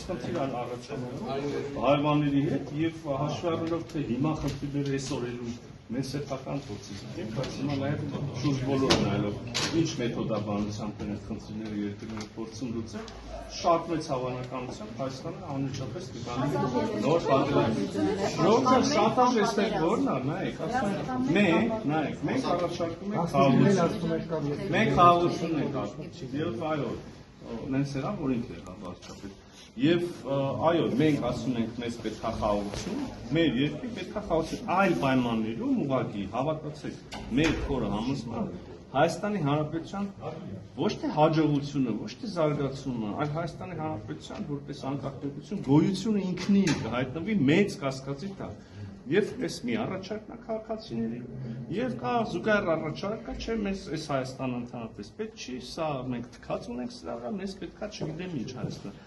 խնդիր առաջանում հարևանների հետ եւ հաշվի առնելով թե հիմա խնդիրները այսօր ելույթ մեր սեփական փորձից են, բայց հիմա նաեւ շուրջ բոլորը նայելով ինչ մեթոդաբանությամբ են այդ խնդիրները երկրները փորձում լուծել, շատ մեծ հավանականությամբ Հայաստանը անմիջապես կգանի նոր պատերազմ։ Շանտաժ էստեղ որն է, նայեք, ասում ենք, մենք առաջարկում ենք խաղաղություն։ Մենք խաղաղություն ենք ասում, եւ այո, նենց էրա, որ ինքն է վարչապետ։ Եվ այո, մենք ասում ենք մեզ պետք է խաղաղություն, մեր երկրի պետք է խաղաղություն, այլ պայմաններում ուղղակի հավատացեք, մեր խորը համոզման Հայաստանի Հանրապետության ոչ թե հաջողությունը, ոչ թե զարգացումը, այլ Հայաստանի Հանրապետության որպես անկախ պետություն գոյությունը ինքնին կհայտնվի մեծ կասկածի տակ։ Եվ պես մի առաջարկ նա քաղաքացիների, եւ կա զուգահեռ առաջարկը, չէ, մեզ այս Հայաստանը ընդհանրապես պետք չի, սա մենք թքած ունենք սրա վրա, մեզ պետքա չգիտեմ ինչ Հայաստան։